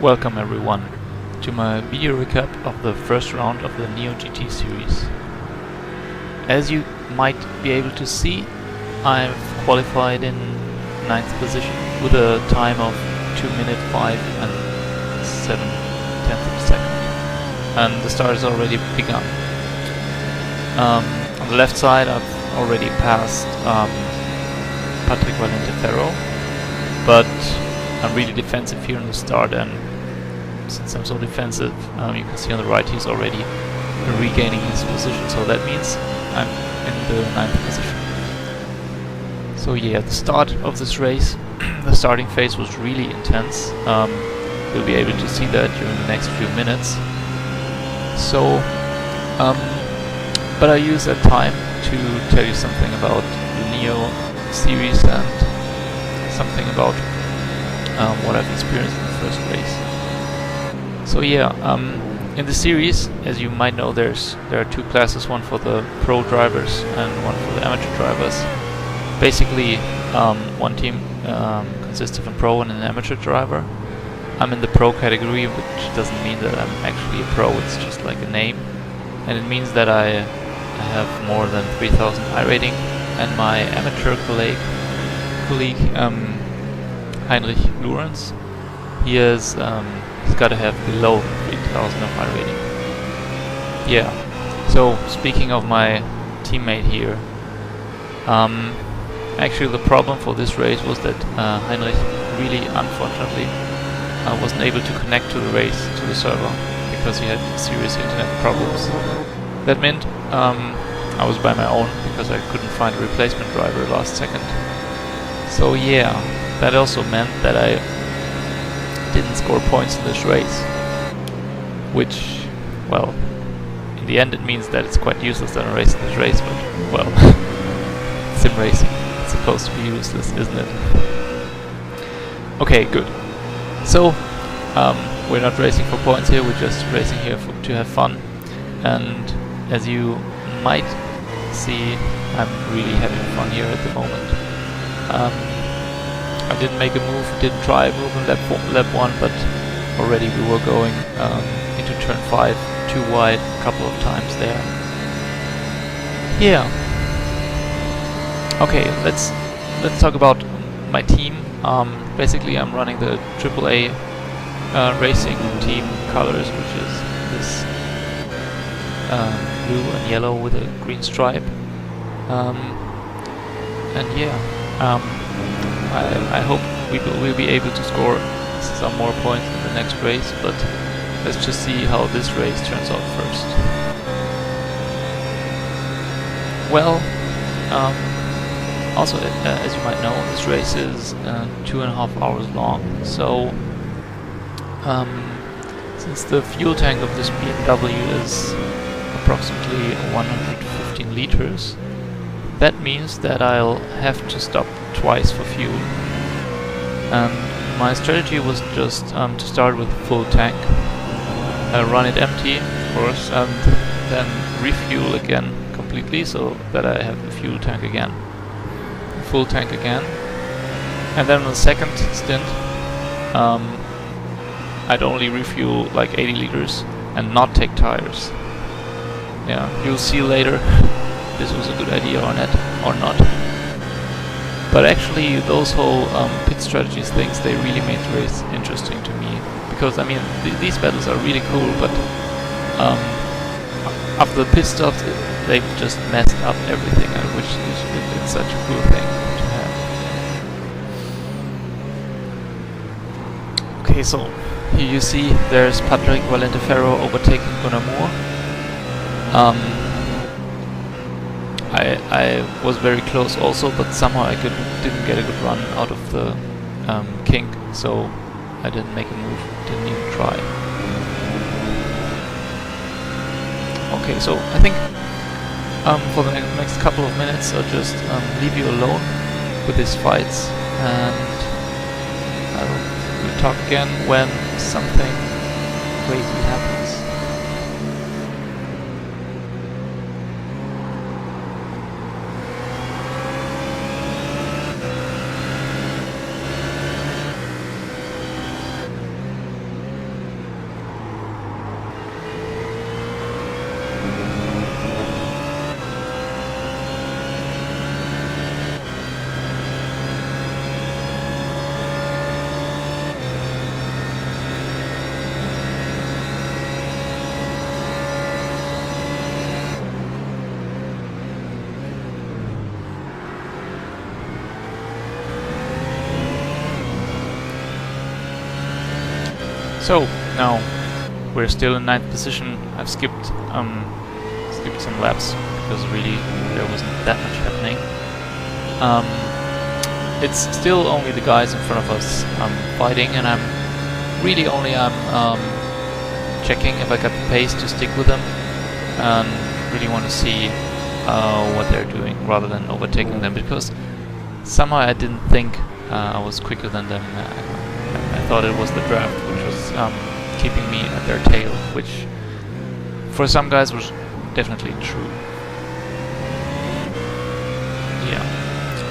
Welcome everyone to my video recap of the first round of the NGT series. As you might be able to see, I've qualified in 9th position with a time of 2 minutes 5 and 7/10 of a second. And the start has already begun. On the left side I've already passed Patrick Valente-Ferro, but I'm really defensive here in the start, and since I'm so defensive, you can see on the right he's already regaining his position, so that means I'm in the 9th position. So yeah, the start of this race, the starting phase was really intense. You'll be able to see that during the next few minutes. So, but I use that time to tell you something about the Neo series and something about what I've experienced in the first race. So yeah, in the series, as you might know, there are two classes, one for the pro drivers and one for the amateur drivers. Basically, one team consists of a pro and an amateur driver. I'm in the pro category, which doesn't mean that I'm actually a pro, it's just like a name. And it means that I have more than 3000 iRating, and my amateur colleague Heinrich Lorenz, he's got to have below 3000 of iRating. Yeah, so speaking of my teammate here, actually the problem for this race was that Heinrich really unfortunately wasn't able to connect to the race, to the server, because he had serious internet problems. That meant I was by my own because I couldn't find a replacement driver last second. So yeah, that also meant that I didn't score points in this race, which, well, in the end it means that it's quite useless that I race this race, but, well, sim racing, it's supposed to be useless, isn't it? Okay, good. So, we're not racing for points here, we're just racing here to have fun, and as you might see, I'm really having fun here at the moment. I didn't make a move, didn't try a move in lap 1, but already we were going into turn 5 too wide a couple of times there. Yeah. Okay, let's talk about my team. Basically I'm running the AAA racing team colors, which is this blue and yellow with a green stripe. And yeah, I hope we'll be able to score some more points in the next race, but let's just see how this race turns out first. Well, also as you might know, this race is 2.5 hours long, so since the fuel tank of this BMW is approximately 115 liters, that means that I'll have to stop twice for fuel. And my strategy was just to start with full tank, run it empty, of course, and then refuel again completely, so that I have the fuel tank again, full tank again. And then on the second stint, I'd only refuel like 80 liters and not take tires. Yeah, you'll see later if this was a good idea or not. But actually, those whole pit strategies things, they really made the race interesting to me. Because, I mean, these battles are really cool, but after the pit stops, they've just messed up everything, which is such a cool thing to have. Okay, so here you see there's Patrick Valente-Ferro overtaking Gunnar Moore. I was very close also, but somehow I didn't get a good run out of the kink, so I didn't make a move, didn't even try. Okay, so I think for the next couple of minutes I'll just leave you alone with these fights, and we'll talk again when something crazy happens. So now we're still in 9th position. I've skipped some laps because really there wasn't that much happening. It's still only the guys in front of us fighting, and I'm checking if I got the pace to stick with them, and really want to see what they're doing rather than overtaking them, because somehow I didn't think I was quicker than them. I thought it was the draft which was keeping me at their tail, which for some guys was definitely true. Yeah,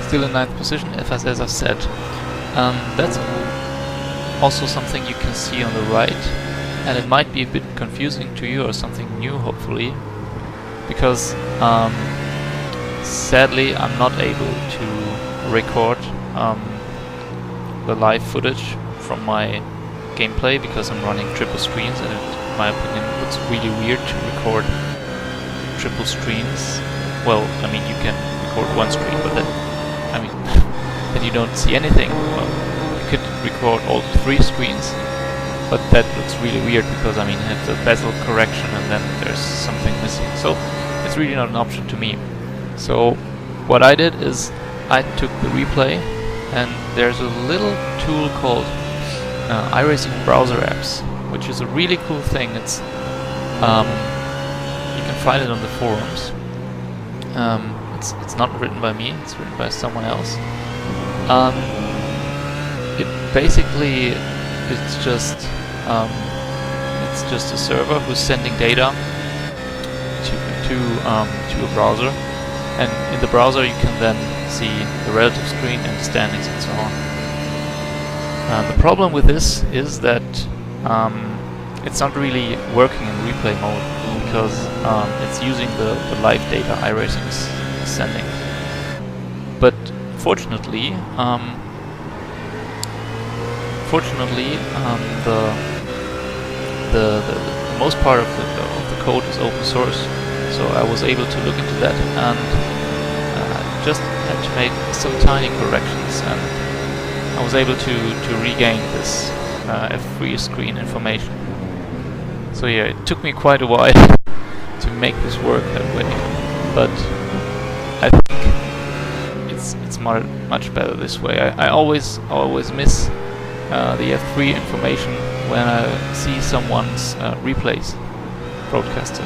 still in 9th position, as I've said. That's also something you can see on the right, and it might be a bit confusing to you or something new, hopefully, because sadly I'm not able to record the live footage from my gameplay because I'm running triple screens, and in my opinion it looks really weird to record triple screens. Well, I mean, you can record one screen, but then, I mean, then you don't see anything. Well, you could record all 3 screens, but that looks really weird because, I mean, you have the bezel correction and then there's something missing. So it's really not an option to me. So what I did is I took the replay, and there's a little tool called iRacing browser apps, which is a really cool thing. It's you can find it on the forums. It's not written by me, it's written by someone else. It basically it's just a server who's sending data to a browser, and in the browser you can then see the relative screen and the standings and so on. The problem with this is that it's not really working in replay mode, because it's using the live data iRacing is sending. But fortunately, the most part of the code is open source, so I was able to look into that, and just had to make some tiny corrections, and I was able to regain this F3 screen information. So yeah, it took me quite a while to make this work that way, but I think it's much better this way. I always miss the F3 information when I see someone's replays broadcasted.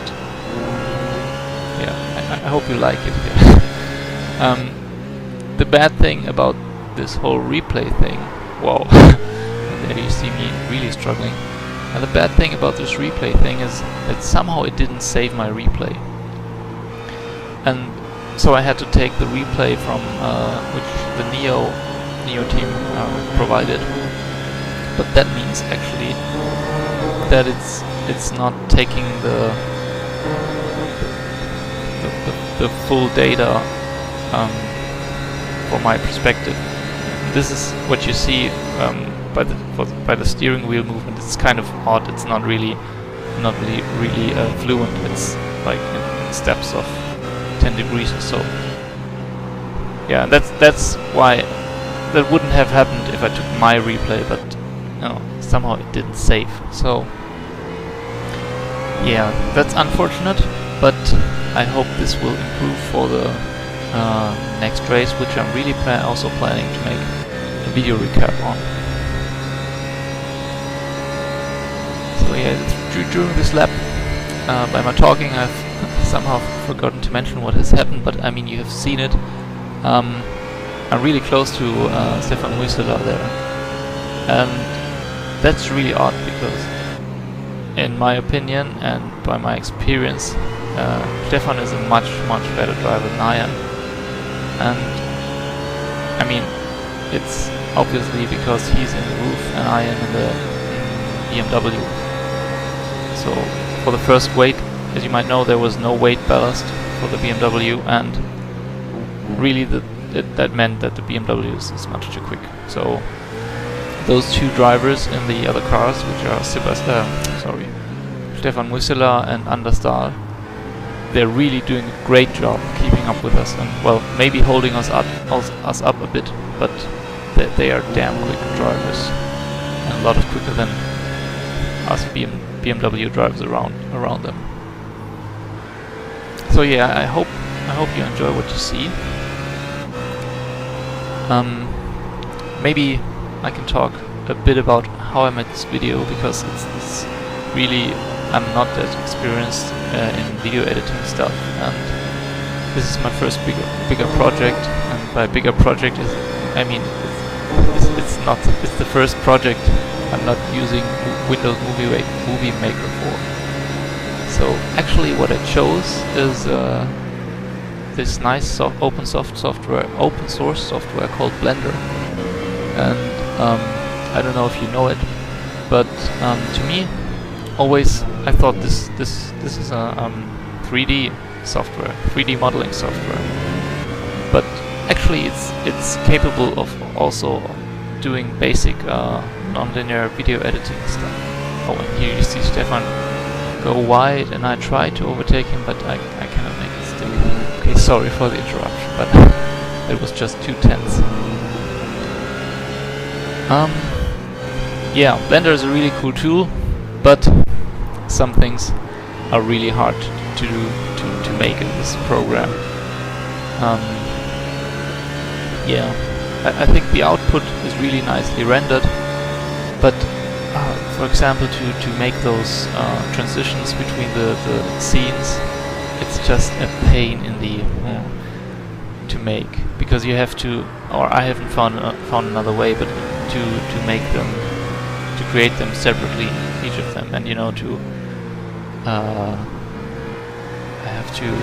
Yeah, I hope you like it. The bad thing about this whole replay thing, wow, there you see me really struggling. And the bad thing about this replay thing is that somehow it didn't save my replay. And so I had to take the replay from which the Neo team provided. But that means actually that it's not taking the full data from my perspective. This is what you see by the steering wheel movement. It's kind of odd. It's not really fluent. It's like in steps of 10 degrees or so. Yeah, that's why that wouldn't have happened if I took my replay, but somehow it didn't save. So yeah, that's unfortunate, but I hope this will improve for the next race, which I'm really also planning to make a video recap on. So yeah, during this lap, by my talking, I've somehow forgotten to mention what has happened, but I mean, you have seen it. I'm really close to Stefan Muisela there, and that's really odd because, in my opinion and by my experience, Stefan is a much better driver than I am. And I mean, it's obviously because he's in the roof and I am in the BMW. So for the first weight, as you might know, there was no weight ballast for the BMW, and really that meant that the BMW is much too quick. So those two drivers in the other cars, which are Stefan Muisela and Anders Dahl, they're really doing a great job keeping up with us, and well, maybe holding us up a bit, but they are damn quick drivers, and a lot quicker than us BMW drivers around them. So yeah, I hope you enjoy what you see. Maybe I can talk a bit about how I made this video, because it's really, I'm not that experienced in video editing stuff, and this is my first bigger project. And by bigger project I mean it's the first project I'm not using Windows Movie Maker for. So actually what I chose is this nice open source software called Blender. And I don't know if you know it, but to me, always I thought this is a 3D software, 3D modeling software. But actually, it's capable of also doing basic non-linear video editing stuff. Oh, and here you see Stefan go wide, and I try to overtake him, but I cannot make it stick. Okay, sorry for the interruption, but it was just too tense. Yeah, Blender is a really cool tool, but some things are really hard to do to make in this program. Yeah, I think the output is really nicely rendered, but for example, to make those transitions between the scenes, it's just a pain in the to make, because you have to, or I haven't found another way, but to make them, to create them separately, each of them, and I have to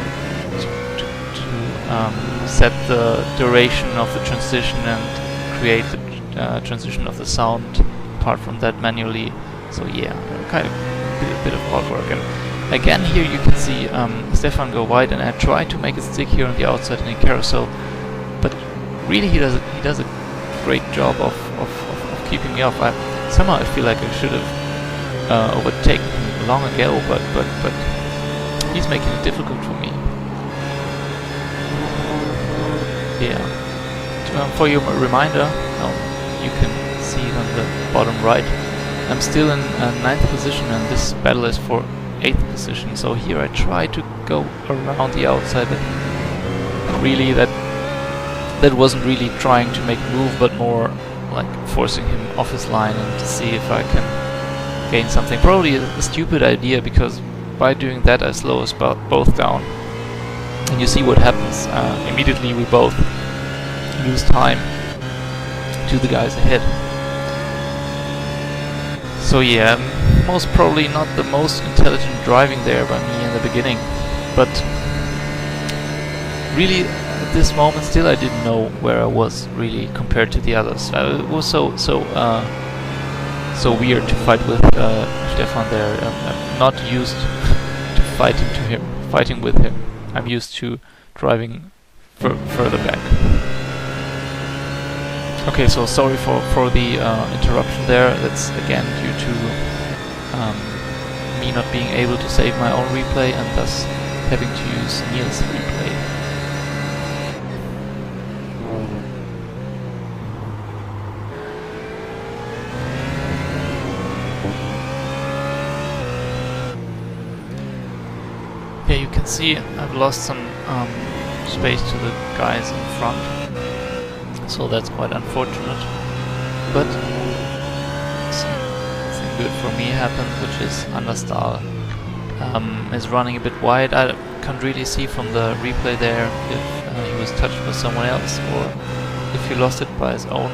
set the duration of the transition and create the transition of the sound apart from that manually. So yeah, kind of a bit of hard work. And again, here you can see Stefan go wide, and I try to make it stick here on the outside in the carousel, but really he does a great job of keeping me off. Somehow I feel like I should have overtaken him long ago, but he's making it difficult for me. Yeah. For your reminder, you can see it on the bottom right. I'm still in 9th position, and this battle is for 8th position. So here I try to go around the outside, but really that wasn't really trying to make a move, but more like forcing him off his line and to see if I can gain something. Probably a stupid idea, because by doing that I slow us both down. And you see what happens. Immediately we both lose time to the guys ahead. So yeah, most probably not the most intelligent driving there by me in the beginning, but really at this moment still I didn't know where I was really compared to the others. It was so weird to fight with Stefan there. I'm not used to fighting with him. I'm used to driving further back. Okay, so sorry for the interruption there. That's again due to me not being able to save my own replay and thus having to use Neil's replay. Yeah, you can see I've lost some space to the guys in front, so that's quite unfortunate. But something good for me happened, which is Understar is running a bit wide. I can't really see from the replay there if he was touched by someone else or if he lost it by his own.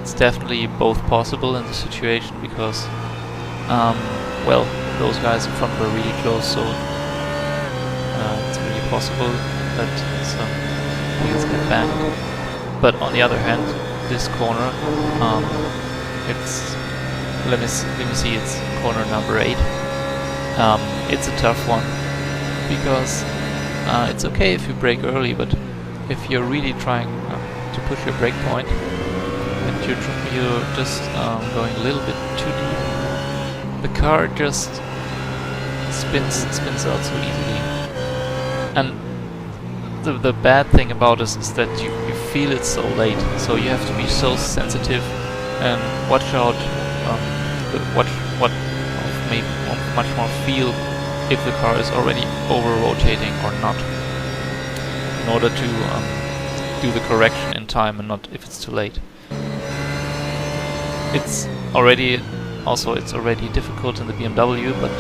It's definitely both possible in the situation, because well, those guys in front were really close, so it's really possible that some wheels get banged. But on the other hand, this corner, it's let me see, it's corner number 8. It's a tough one, because it's okay if you brake early, but if you're really trying to push your brake point and you're just going a little bit too deep, the car just spins out so easily. And the bad thing about this is that you feel it so late, so you have to be so sensitive and watch out what much more feel if the car is already over-rotating or not, in order to do the correction in time and not if it's too late. It's already difficult in the BMW, but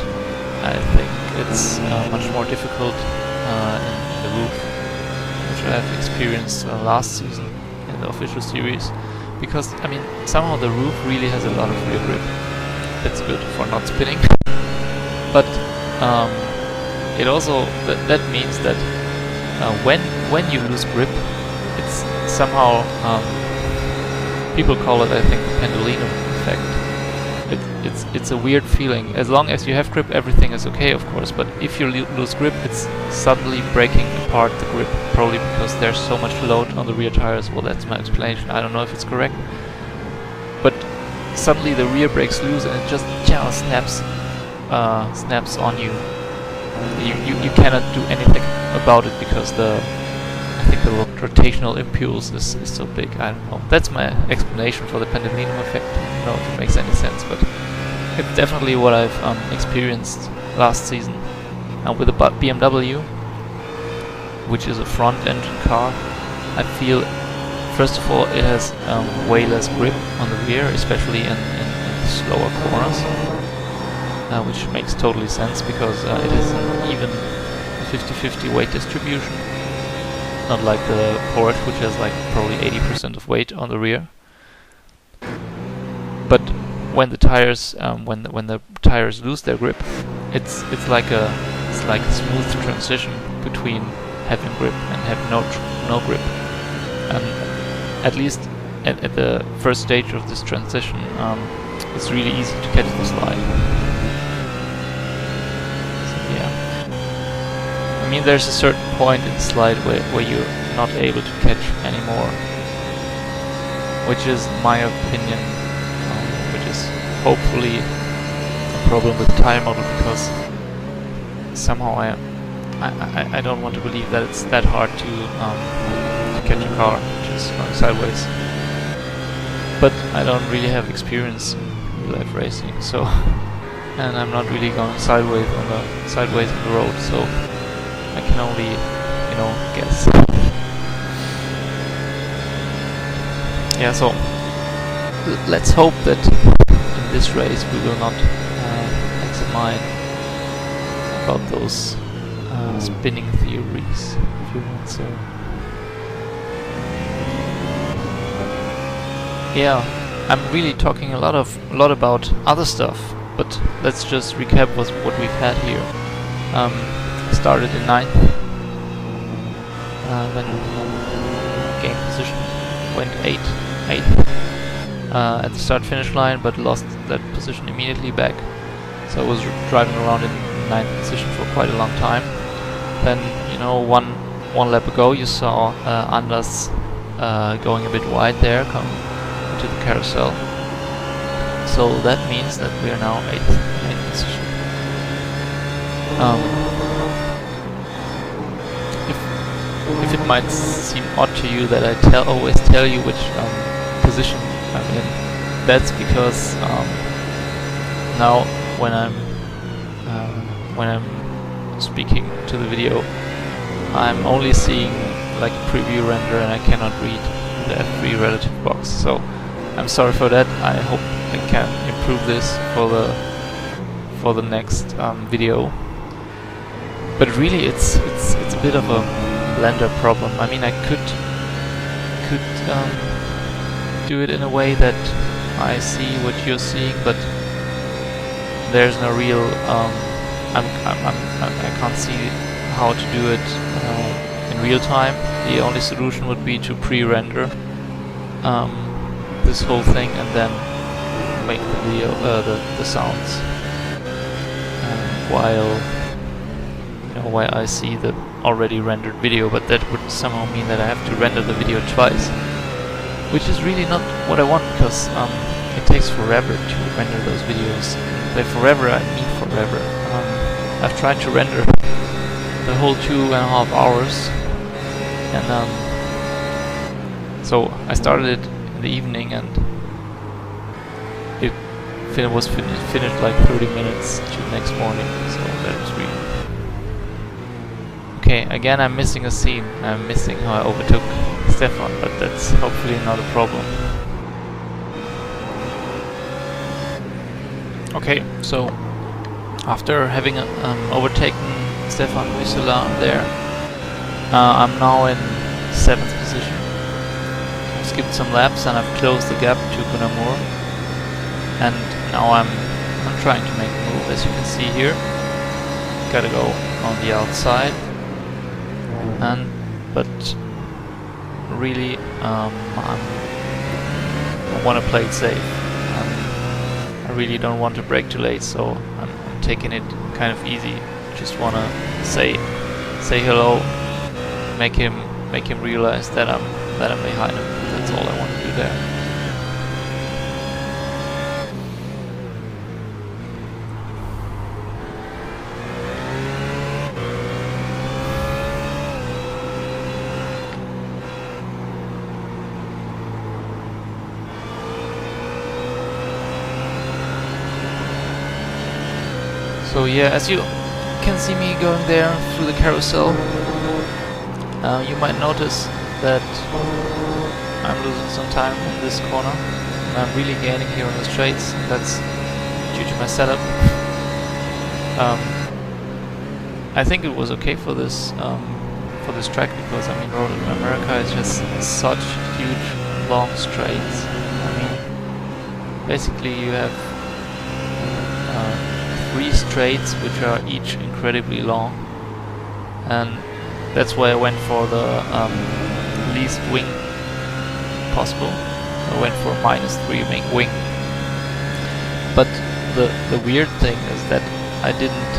I think it's much more difficult in the roof, which I have experienced last season in the official series, because I mean somehow the roof really has a lot of rear grip. That's good for not spinning, but it also that means that when you lose grip, it's somehow people call it, I think, the pendulum effect. It's a weird feeling. As long as you have grip, everything is okay, of course, but if you lose grip, it's suddenly breaking apart the grip, probably because there's so much load on the rear tires. Well, that's my explanation. I don't know if it's correct, but suddenly the rear breaks loose and it just snaps on you. You cannot do anything about it because I think the rotational impulse is so big. I don't know. That's my explanation for the pendulum effect. I don't know if it makes any sense, but it's definitely what I've experienced last season. And with the BMW, which is a front-engine car, I feel, first of all, it has way less grip on the rear, especially in slower corners, which makes totally sense because it is an even 50-50 weight distribution. Not like the Porsche, which has like probably 80% of weight on the rear. But when the tires lose their grip, it's like a smooth transition between having grip and having no grip. At least at the first stage of this transition, it's really easy to catch the slide. So yeah. I mean, there's a certain point in the slide where you're not able to catch anymore, which is my opinion, which is hopefully a problem with the tire model, because somehow I don't want to believe that it's that hard to catch a car just going sideways. But I don't really have experience in real life racing, so and I'm not really going sideways on the road, so I can only, guess. Yeah, so let's hope that in this race we will not examine about those spinning theories, if you want so. Yeah, I'm really talking a lot about other stuff, but let's just recap what we've had here. Started in 9th, then game position went 8th at the start-finish line, but lost that position immediately back. So I was driving around in 9th position for quite a long time. Then, one lap ago, you saw Anders going a bit wide there, come into the carousel. So that means that we are now 8th position. If it might seem odd to you that I always tell you which position I'm in, that's because now when I'm speaking to the video, I'm only seeing like a preview render and I cannot read the F3 relative box. So I'm sorry for that. I hope I can improve this for the next video. But really, it's a bit of a blender problem. I mean, I could do it in a way that I see what you're seeing, but there's no real. I can't see how to do it in real time. The only solution would be to pre-render this whole thing and then make the video, the sounds while I see the already rendered video, but that would somehow mean that I have to render the video twice, which is really not what I want, because it takes forever to render those videos. By forever, I mean forever. I've tried to render the whole 2.5 hours, and so I started it in the evening, and it finished like 30 minutes to the next morning, so that was really... Okay, again I'm missing a scene. I'm missing how I overtook Stefan, but that's hopefully not a problem. Okay, so after having overtaken Stefan Wissela there, I'm now in 7th position. I've skipped some laps and I've closed the gap to Gunnar Moore. And now I'm trying to make a move, as you can see here. Gotta go on the outside. But really, I want to play it safe. I really don't want to brake too late, so I'm taking it kind of easy. Just wanna say hello, make him realize that I'm behind him. That's all I want to do there. So yeah, as you can see me going there through the carousel, you might notice that I'm losing some time in this corner, and I'm really gaining here on the straights. That's due to my setup. I think it was okay for this track, because I mean, Road in America is just such huge long straights. I mean, basically you have 3 straights which are each incredibly long, and that's why I went for the least wing possible. I went for -3 wing. But the weird thing is that I didn't...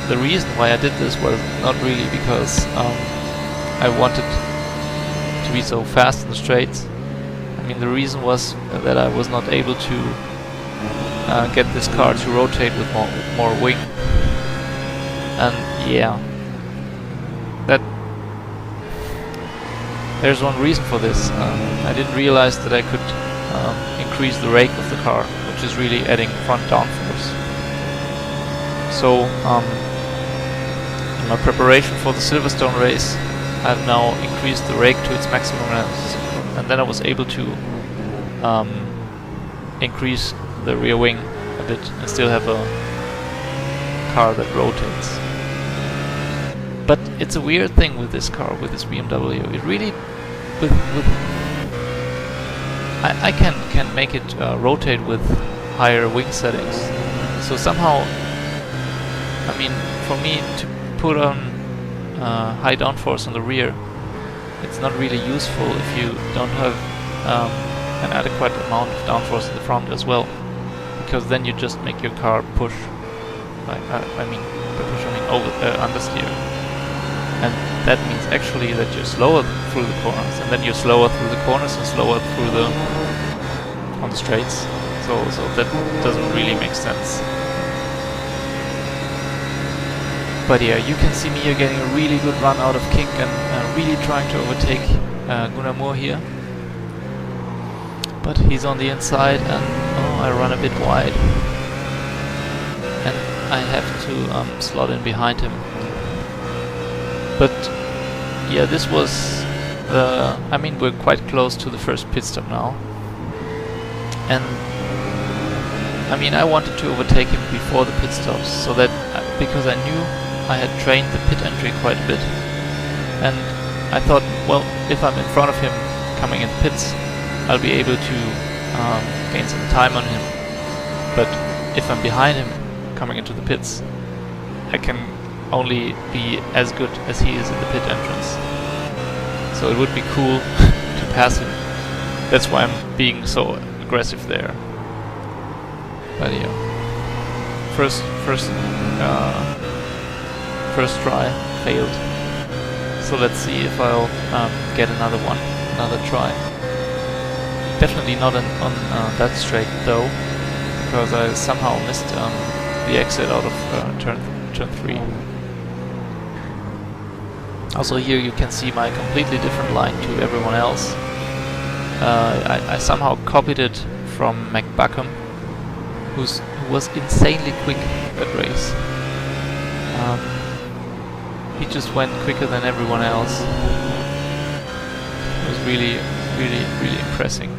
the reason why I did this was not really because I wanted to be so fast in the straights. I mean, the reason was that I was not able to get this car to rotate with more wing. And yeah, there's one reason for this. I didn't realize that I could increase the rake of the car, which is really adding front downforce. So in my preparation for the Silverstone race, I've now increased the rake to its maximum, and then I was able to increase the rear wing a bit and still have a car that rotates. But it's a weird thing with this car, with this BMW. It really, I can make it rotate with higher wing settings. So somehow, I mean, for me to put on high downforce on the rear, it's not really useful if you don't have an adequate amount of downforce in the front as well, because then you just make your car push. By push I mean understeer, and that means actually that you're slower through the corners, and then you're slower through the corners and slower through on the straights. So that doesn't really make sense. But yeah, you can see me here getting a really good run out of kink and really trying to overtake Gunnar Moore here. But he's on the inside, and I run a bit wide, and I have to slot in behind him. But yeah, this was I mean, we're quite close to the first pit stop now, and I mean, I wanted to overtake him before the pit stops, so that because I knew I had trained the pit entry quite a bit, and I thought, well, if I'm in front of him coming in pits, I'll be able to gain some time on him. But if I'm behind him coming into the pits, I can only be as good as he is in the pit entrance. So it would be cool to pass him. That's why I'm being so aggressive there. But yeah, first try failed. So let's see if I'll get another try. Definitely not on that straight though, because I somehow missed the exit out of turn 3. Also here you can see my completely different line to everyone else. I somehow copied it from McBuckham, who was insanely quick that race. He just went quicker than everyone else. It was really, really, really impressive.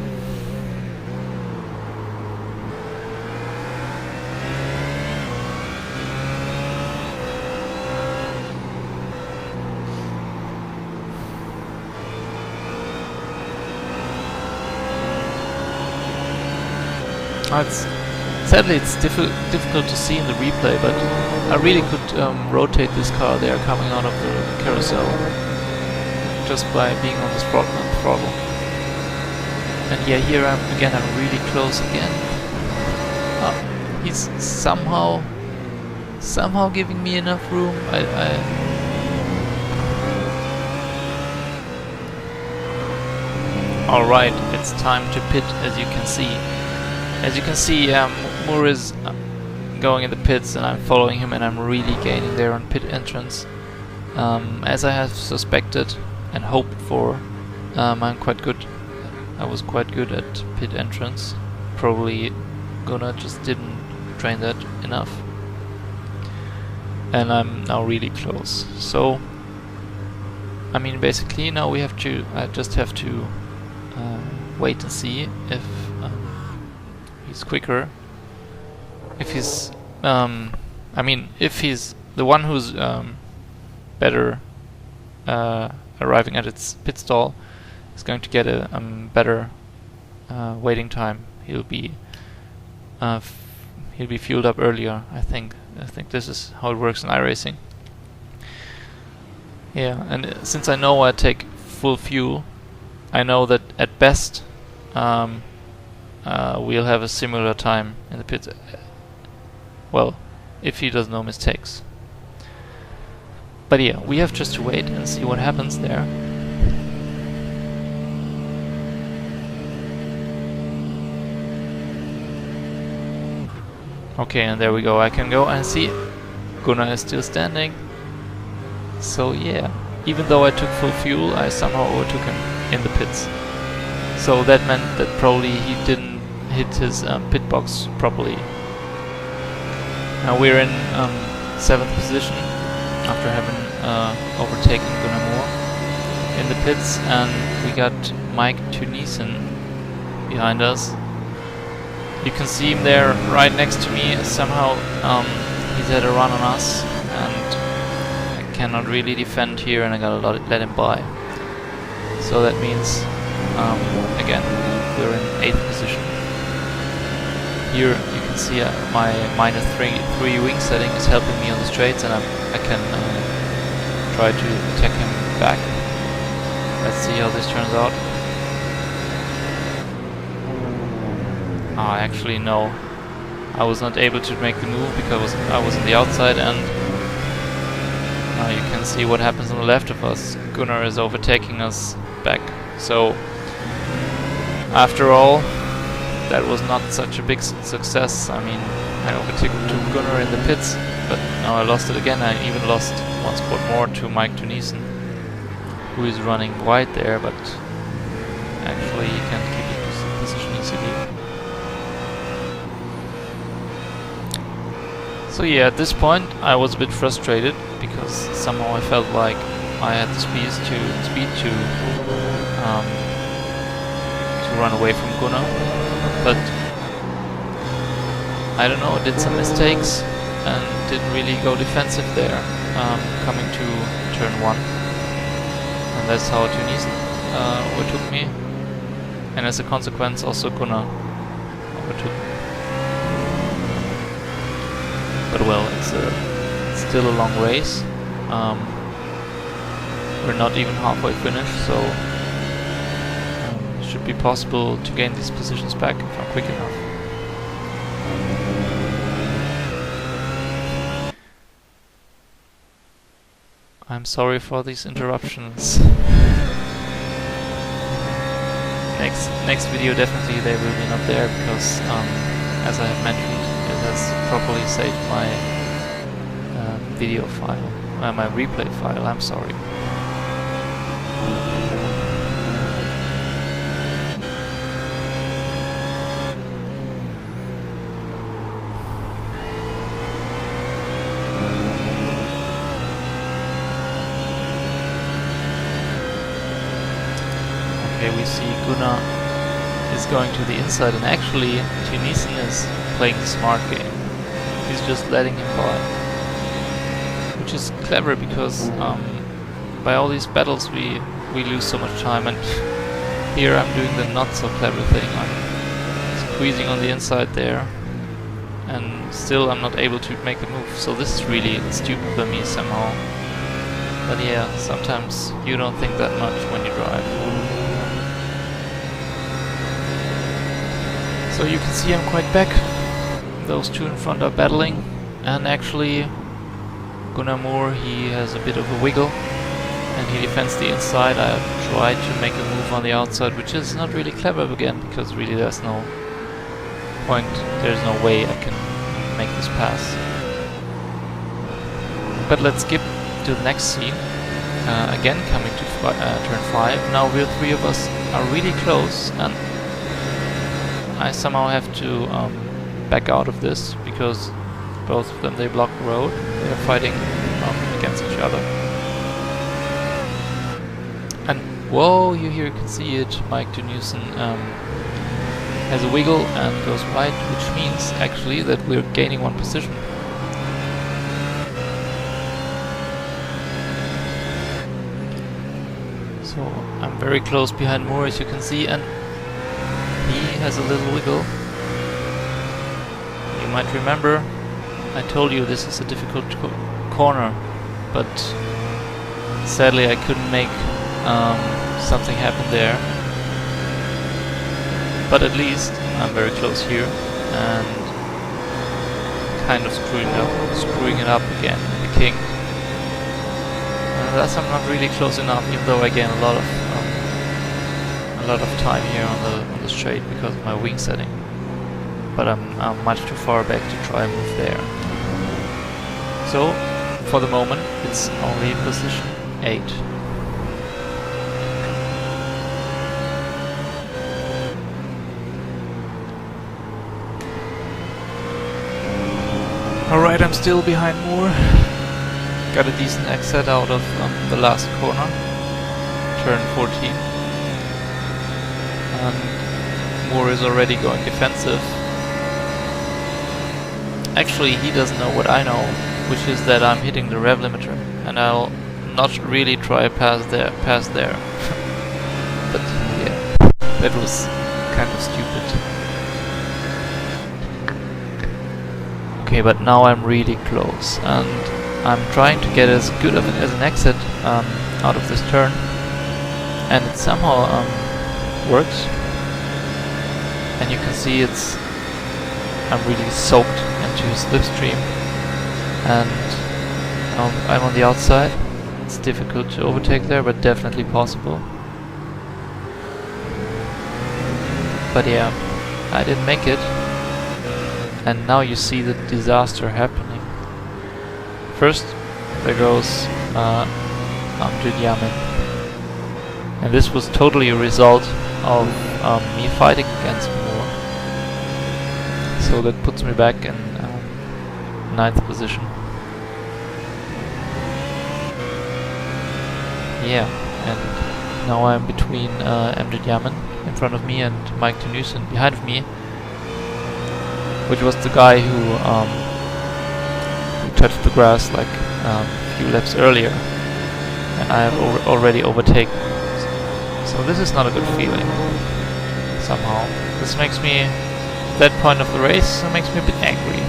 Sadly, it's difficult to see in the replay, but I really could rotate this car there coming out of the carousel just by being on the throttle. And yeah, here I'm really close again. He's somehow giving me enough room. Alright, it's time to pit, as you can see. As you can see, Moore is going in the pits and I'm following him, and I'm really gaining there on pit entrance. As I have suspected and hoped for, I'm quite good. I was quite good at pit entrance. Probably Gunnar just didn't train that enough. And I'm now really close. So, I mean, basically now I just have to wait and see if he's quicker. If he's, if he's the one who's better arriving at its pit stall is going to get a better waiting time. He'll be fueled up earlier. I think this is how it works in iRacing. Yeah, and since I know I take full fuel, I know that at best we'll have a similar time in the pits. Well, if he does no mistakes. But yeah, we have just to wait and see what happens there. Okay, and there we go. I can go and see Gunnar is still standing. So yeah, even though I took full fuel, I somehow overtook him in the pits. So that meant that probably he didn't hit his pit box properly. Now we're in 7th position after having overtaken Gunnar Moore in the pits, and we got Mike Tunisian behind us. You can see him there right next to me. Somehow he's had a run on us, and I cannot really defend here, and I gotta let him by. So that means again we're in 8th position. Here you can see my -3 wing setting is helping me on the straights, and I can try to attack him back. Let's see how this turns out. Actually no, I was not able to make the move because I was on the outside, and you can see what happens on the left of us. Gunnar is overtaking us back. So after all, that was not such a big success. I mean, I overtook Gunnar in the pits, but now I lost it again. I even lost one spot more to Mike Tunisian, who is running wide there, but actually he can't keep his position easily. So yeah, at this point I was a bit frustrated because somehow I felt like I had the speed to run away from Gunnar, but I don't know, did some mistakes and didn't really go defensive there, coming to turn 1, and that's how Tunisian overtook me, and as a consequence also Gunnar overtook me. But well, it's still a long race. We're not even halfway finished, so it should be possible to gain these positions back if I'm quick enough. I'm sorry for these interruptions. Next video definitely they will be not there because, as I have mentioned, it has properly saved my video file, my replay file. I'm sorry. we see Gunnar is going to the inside, and actually Tunisian is playing the smart game. He's just letting him by, which is clever because by all these battles we lose so much time, and here I'm doing the not so clever thing. I'm squeezing on the inside there, and still I'm not able to make a move. So this is really stupid for me somehow. But yeah, sometimes you don't think that much when you drive. So you can see I'm quite back. Those two in front are battling, and actually Gunnar Moore, he has a bit of a wiggle and he defends the inside. I tried to make a move on the outside, which is not really clever again, because really there's no point, there's no way I can make this pass. But let's skip to the next scene. Again coming to turn 5. Now we three of us are really close, and I somehow have to back out of this because both of them, they block the road. They are fighting against each other. And whoa, here you can see it. Mike Dunewson has a wiggle and goes right, which means actually that we're gaining one position. So I'm very close behind Moore, as you can see, and he has a little wiggle. You might remember I told you this is a difficult corner, but sadly I couldn't make something happen there. But at least I'm very close here and kind of screwing it up again, the king. Thus I'm not really close enough, even though I gain a lot of time here on the straight because of my wing setting. But I'm much too far back to try and move there. So for the moment it's only position 8. Alright, I'm still behind Moore. Got a decent exit out of the last corner, turn 14. And Moore is already going defensive. Actually, he doesn't know what I know, which is that I'm hitting the rev limiter, and I'll not really try pass there. But yeah, that was kind of stupid. Okay, but now I'm really close, and I'm trying to get as good of as an exit out of this turn, and it somehow works. And you can see I'm really soaked into slipstream, and I'm on the outside. It's difficult to overtake there, but definitely possible. But yeah, I didn't make it, and now you see the disaster happening. First, there goes Amjad Yamin, and this was totally a result of me fighting against Moore. So that puts me back in 9th position. Yeah, and now I'm between Amjad Yamin in front of me and Mike Dunewson behind of me, which was the guy who touched the grass like a few laps earlier, and I have already overtaken. So this is not a good feeling. Somehow this makes me, that point of the race, it makes me a bit angry.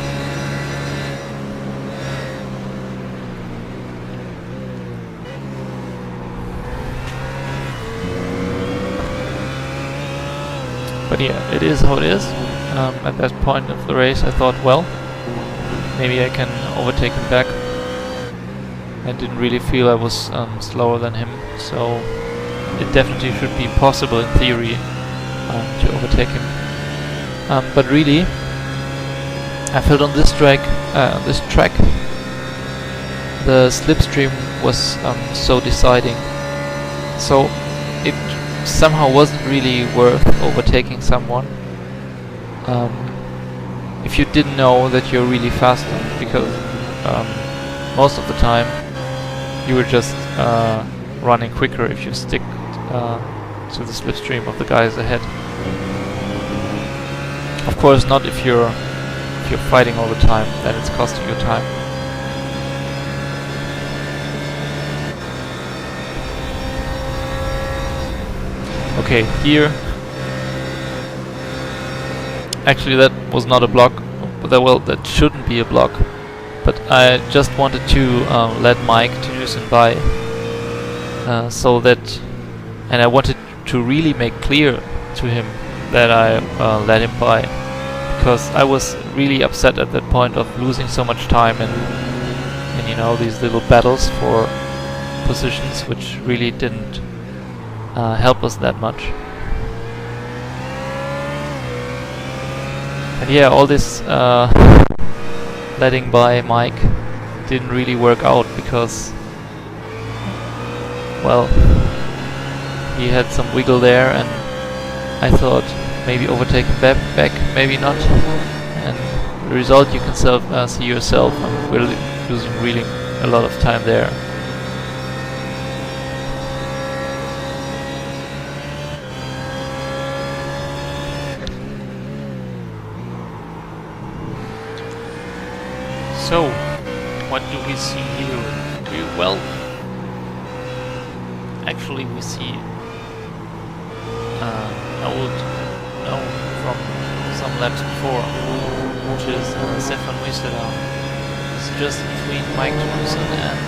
But yeah, it is how it is. At that point of the race I thought, well, maybe I can overtake him back. I didn't really feel I was slower than him, so it definitely should be possible in theory to overtake him. But really, I felt on this track, the slipstream was so deciding. So it somehow wasn't really worth overtaking someone if you didn't know that you're really faster, because most of the time you were just running quicker if you stick to the slipstream of the guys ahead. Of course not if you're fighting all the time, then it's costing you time. Okay, here. Actually, that was not a block, but that shouldn't be a block. But I just wanted to let Mike Tuniusen by, so that, and I wanted to really make clear to him that I let him by, because I was really upset at that point of losing so much time in you know, these little battles for positions, which really didn't help us that much. And yeah, all this letting by Mike didn't really work out because, well, he had some wiggle there, and I thought maybe overtaking back, maybe not. And the result you can see yourself. I'm really losing a lot of time there. So, what do we see here? Well, actually we see old known from some laps before, which is Stefan Muisela. It's just between Mike Tuniusen and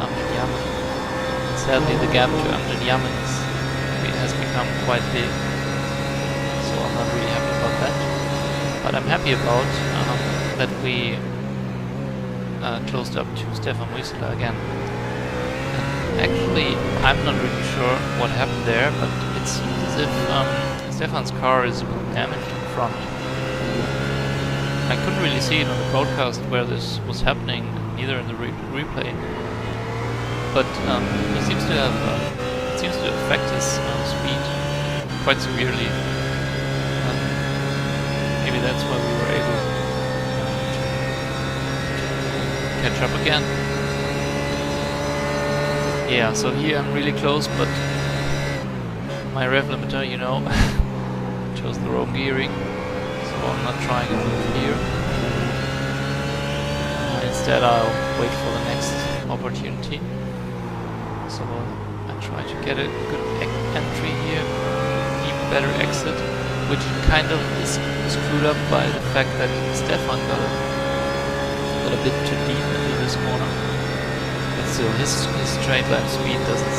Amjad Yaman. Sadly, the gap to Amjad Yaman has become quite big, so I'm not really happy about that. But I'm happy about that we closed up to Stefan Muisela again. And actually, I'm not really sure what happened there, but it seems as if Stefan's car is damaged in front. I couldn't really see it on the broadcast where this was happening, neither in the replay. But he seems to have it seems to affect his speed quite severely. Maybe that's why we were able to catch up again. Yeah, so here I'm really close, but my rev limiter, you know, chose the wrong gearing, so I'm not trying to move here. Instead I'll wait for the next opportunity. So I try to get a good entry here, even better exit, which kind of is screwed up by the fact that Stefan got a bit too deep into this corner. But still, his straight line speed doesn't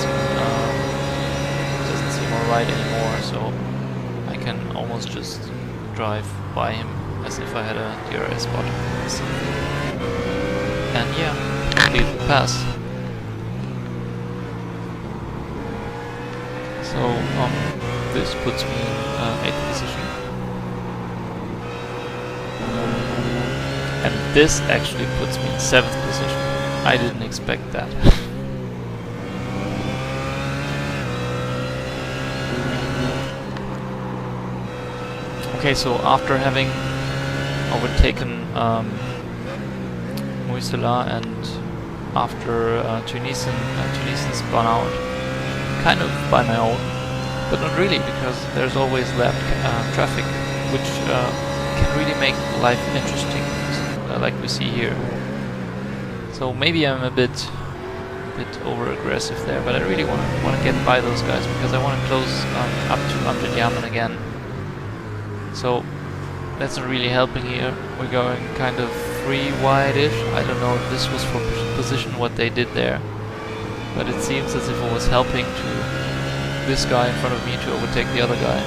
seem alright anymore, so I can almost just drive by him as if I had a DRS spot. And yeah, complete the pass. So this puts me in 8th position. And this actually puts me in 7th position. I didn't expect that. Okay, so after having overtaken Muisela and after Tuniusen spun out, kind of by my own, but not really, because there's always lap traffic, which can really make life interesting, like we see here. So maybe I'm a bit over aggressive there, but I really want to get by those guys because I want to close up to Amjad Yaman again. So that's not really helping here. We're going kind of 3 wide-ish. I don't know if this was for position what they did there, but it seems as if it was helping to this guy in front of me to overtake the other guy.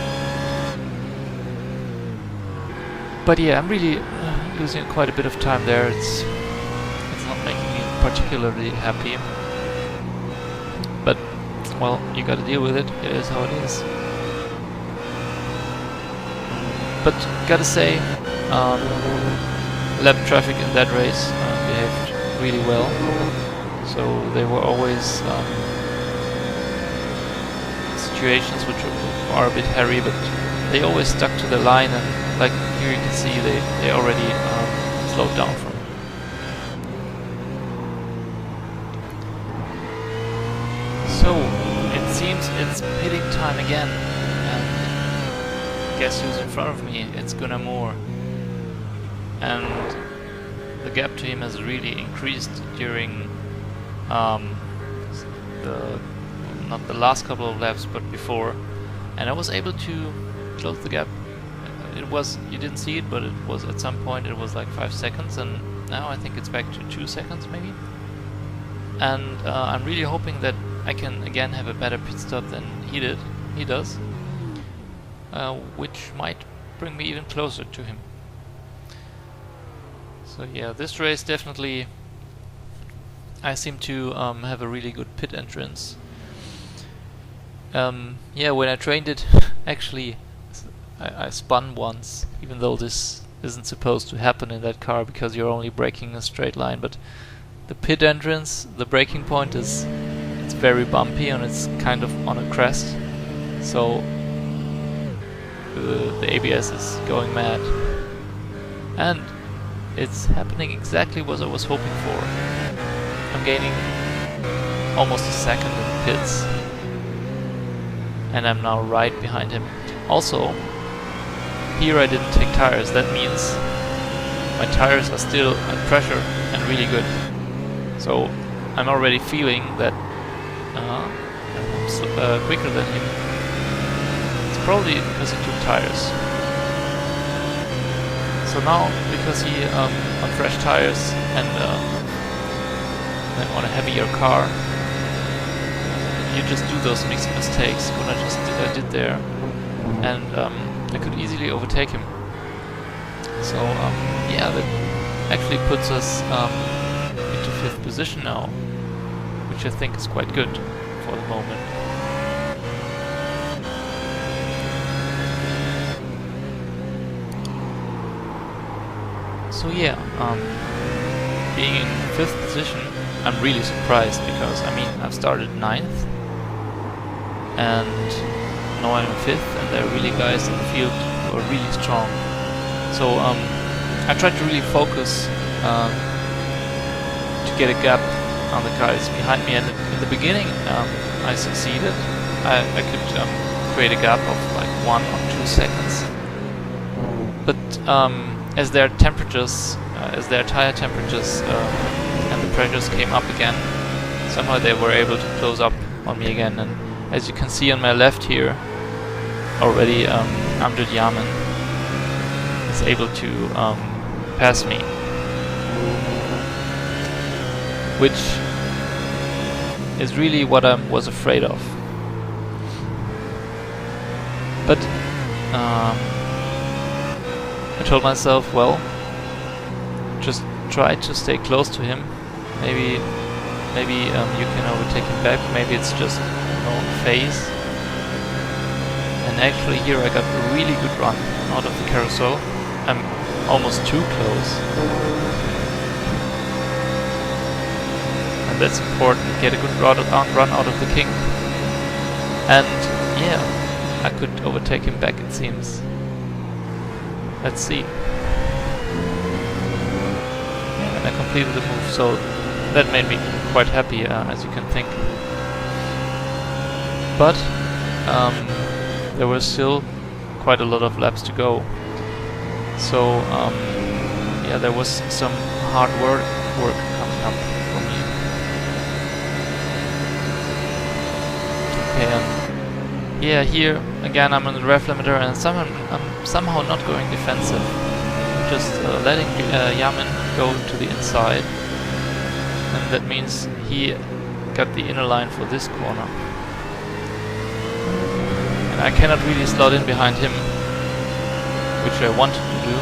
But yeah, I'm really losing quite a bit of time there. It's not making me particularly happy. But well, you gotta deal with it. It is how it is. But gotta say, lap traffic in that race behaved really well. So there were always situations which are a bit hairy, but they always stuck to the line, and like here you can see they already slowed down from it. So it seems seems it's pitting time again, and guess who's in front of me? It's Gunnar Moore. And the gap to him has really increased during not the last couple of laps, but before. And I was able to close the gap. It was, you didn't see it, but it was at some point it was like 5 seconds, and now I think it's back to 2 seconds maybe. And I'm really hoping that I can again have a better pit stop than he does, which might bring me even closer to him. So yeah, this race definitely, I seem to have a really good pit entrance. Yeah, when I trained it, actually I spun once, even though this isn't supposed to happen in that car because you're only braking in a straight line, but the pit entrance, the braking point it's very bumpy and it's kind of on a crest, so the ABS is going mad. And it's happening exactly what I was hoping for. I'm gaining almost a second in the pits, and I'm now right behind him. Also, here I didn't take tires. That means my tires are still at pressure and really good. So I'm already feeling that I'm quicker than him. It's probably because he took tires. So now, because he on fresh tires and on a heavier car, you just do those mistakes. What I just did there, and I could easily overtake him. So yeah, that actually puts us into 5th position now, which I think is quite good for the moment. So yeah, being in 5th position, I'm really surprised because I mean I've started 9th and now I'm in 5th, and there are really guys in the field who are really strong. So I tried to really focus to get a gap on the guys behind me, and in the beginning I succeeded. I could create a gap of like 1 or 2 seconds, but as their temperatures, as their tire temperatures and the pressures came up again, somehow they were able to close up on me again. And as you can see on my left here, already Amjad Yaman is able to pass me, which is really what I was afraid of. But I told myself, well, just try to stay close to him. Maybe you can overtake him back. Maybe it's just phase. And actually here I got a really good run out of the carousel. I'm almost too close. And that's important. Get a good run out of the king. And yeah, I could overtake him back, it seems. Let's see. Yeah, and I completed the move, so that made me quite happy, as you can think. But there were still quite a lot of laps to go. So yeah, there was some hard work coming up for me. Okay, and yeah, here again I'm on the ref limiter, and I'm somehow not going defensive. Just letting Yamin go to the inside, and that means he got the inner line for this corner. And I cannot really slot in behind him, which I wanted to do,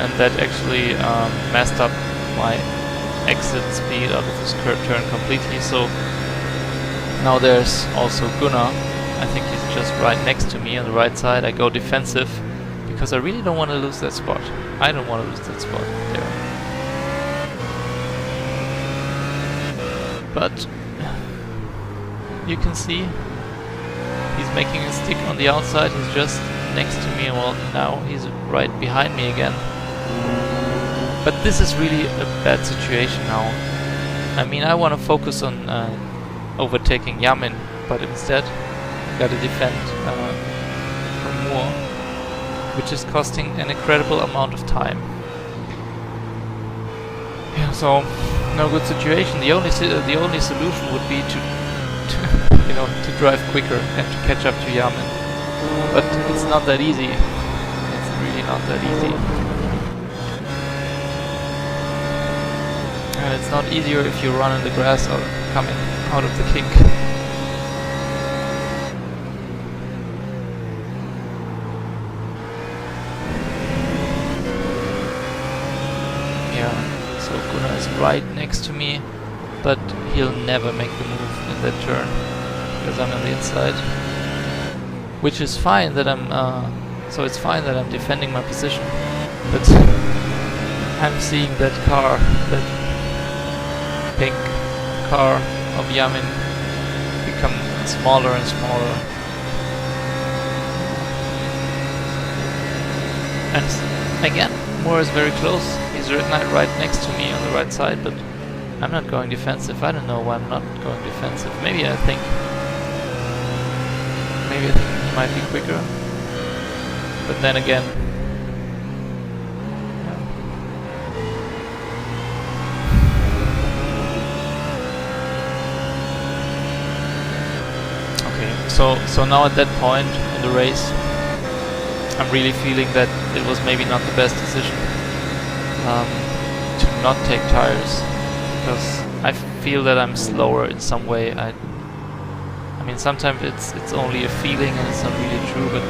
and that actually messed up my exit speed out of this turn completely. So now there's also Gunnar. I think he's just right next to me on the right side. I go defensive because I really don't want to lose that spot. I don't want to lose that spot there. But you can see he's making a stick on the outside. He's just next to me. Well, now he's right behind me again. But this is really a bad situation now. I mean, I want to focus on overtaking Yamin but instead gotta defend from more, which is costing an incredible amount of time. Yeah, so no good situation. The only solution would be to you know, to drive quicker and to catch up to Yamen, but it's not that easy. It's really not that easy. And it's not easier if you run in the grass or coming out of the kink. Yeah, so Gunnar is right next to me, but he'll never make the move in that turn because I'm on the inside. Which is fine that so it's fine that I'm defending my position, but I'm seeing that car, that pink car of Yamin, become smaller and smaller. And again, Moore is very close. He's right next to me on the right side, but I'm not going defensive. I don't know why I'm not going defensive. Maybe I think he might be quicker. But then again, So now at that point in the race, I'm really feeling that it was maybe not the best decision to not take tires, because I feel that I'm slower in some way. I mean, sometimes it's only a feeling and it's not really true, but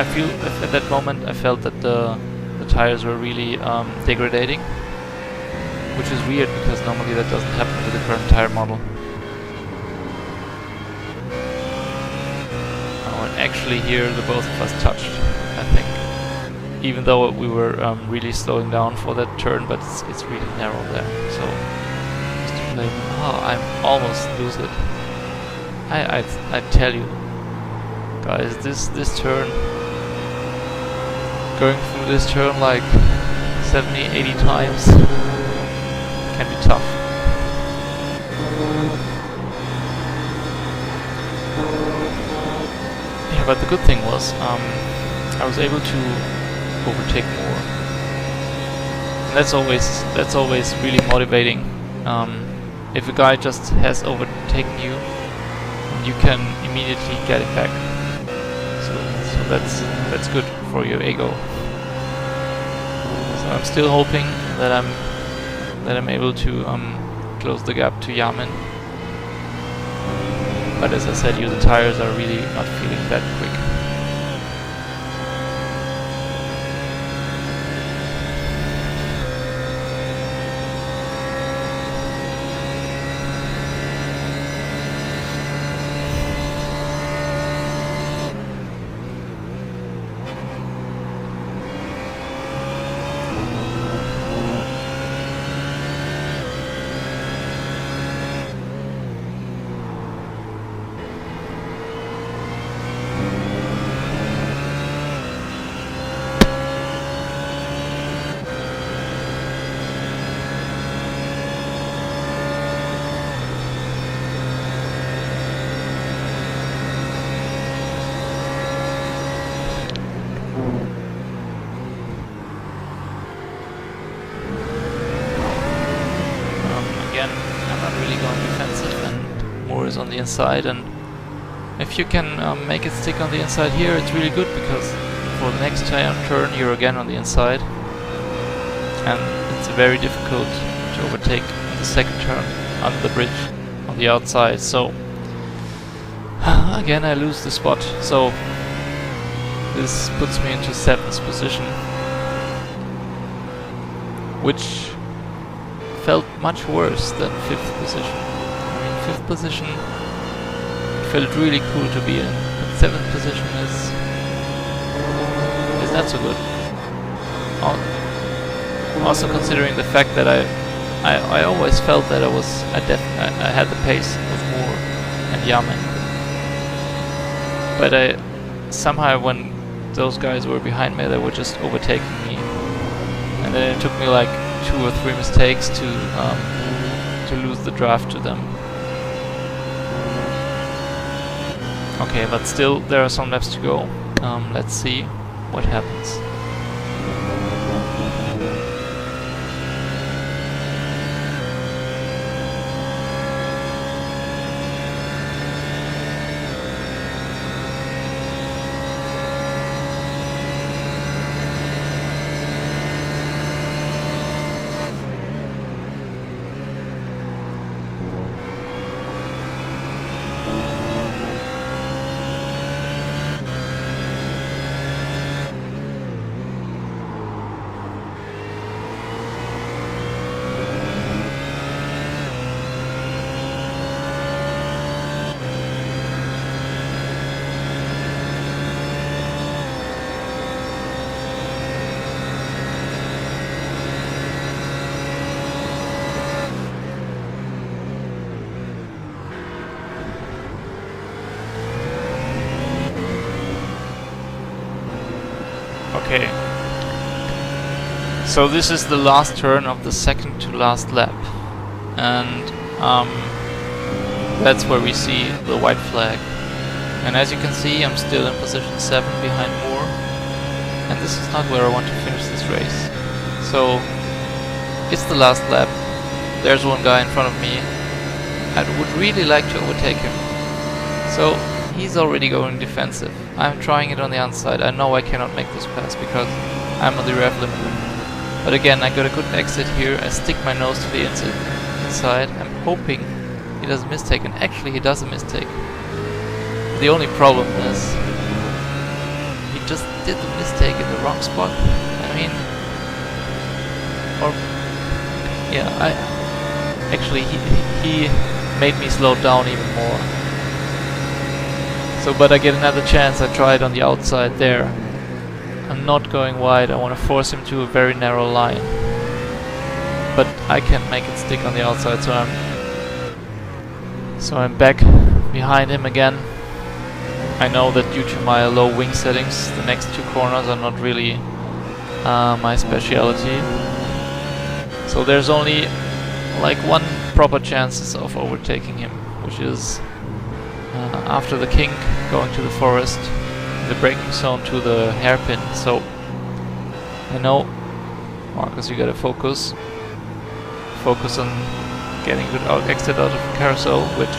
I feel at that moment I felt that the tires were really degrading, which is weird because normally that doesn't happen with the current tire model. Actually here the both of us touched, I think, even though we were really slowing down for that turn, but it's really narrow there, so just to blame. I almost lose it. I tell you guys, this turn, going through this turn like 70-80 times can be tough. But the good thing was, I was able to overtake more, and that's always really motivating. If a guy just has overtaken you, you can immediately get it back. So that's good for your ego. So I'm still hoping that I'm able to close the gap to Yamin. But as I said, the tires are really not feeling that quick. On the inside, and if you can make it stick on the inside here, it's really good, because for the next turn you're again on the inside, and it's very difficult to overtake on the second turn under the bridge on the outside. So again I lose the spot, so this puts me into 7th position, which felt much worse than 5th position. 5th position felt really cool to be in, but 7th position is not so good. Also considering the fact that I always felt that I had the pace of Moore and Yamin, but somehow when those guys were behind me, they were just overtaking me, and then it took me like 2 or 3 mistakes to lose the draft to them. Okay, but still there are some laps to go. Let's see what happens. Okay, so this is the last turn of the second to last lap, and that's where we see the white flag. And as you can see, I'm still in position 7 behind Moore, and this is not where I want to finish this race. So it's the last lap. There's one guy in front of me. I would really like to overtake him. So he's already going defensive. I'm trying it on the outside. I know I cannot make this pass because I'm on the rev limiter. But again, I got a good exit here. I stick my nose to the inside. I'm hoping he does a mistake, and actually he does a mistake. The only problem is he just did the mistake in the wrong spot. I mean, or yeah, actually he made me slow down even more. So, but I get another chance. I try it on the outside there. I'm not going wide. I want to force him to a very narrow line, but I can't make it stick on the outside. So I'm back behind him again. I know that due to my low wing settings, the next two corners are not really my speciality. So there's only like one proper chances of overtaking him, which is after the kink, going to the forest, the braking zone to the hairpin. So I know, Marcus, you gotta focus on getting a good exit out of the carousel, which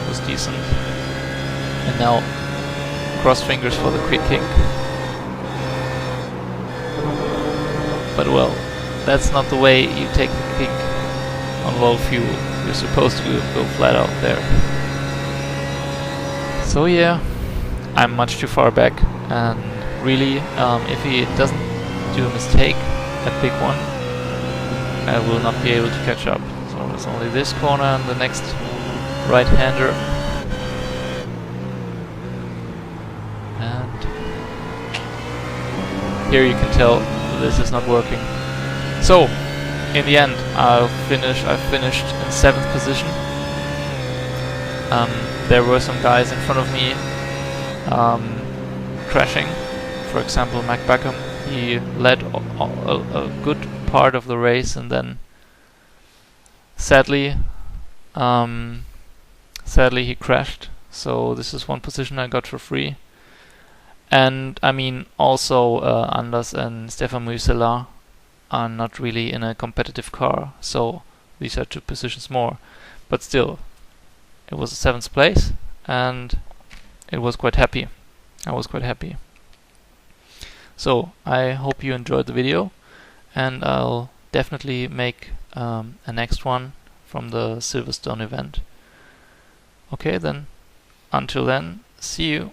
was decent. And now cross fingers for the quick kink. But well, that's not the way you take the kink on low fuel. You're supposed to go flat out there. So yeah, I'm much too far back, and really, if he doesn't do a mistake, a big one, I will not be able to catch up. So there's only this corner and the next right-hander. And here you can tell this is not working. So, in the end, I finished in 7th position. There were some guys in front of me crashing. For example, Mac Beckham. He led a good part of the race, and then sadly he crashed. So this is one position I got for free. And I mean, also Anders and Stefan Muysela are not really in a competitive car, so these are 2 positions more. But still, it was a 7th place, and it was quite happy. I was quite happy. So I hope you enjoyed the video, and I'll definitely make a next one from the Silverstone event. Okay then, until then, see you.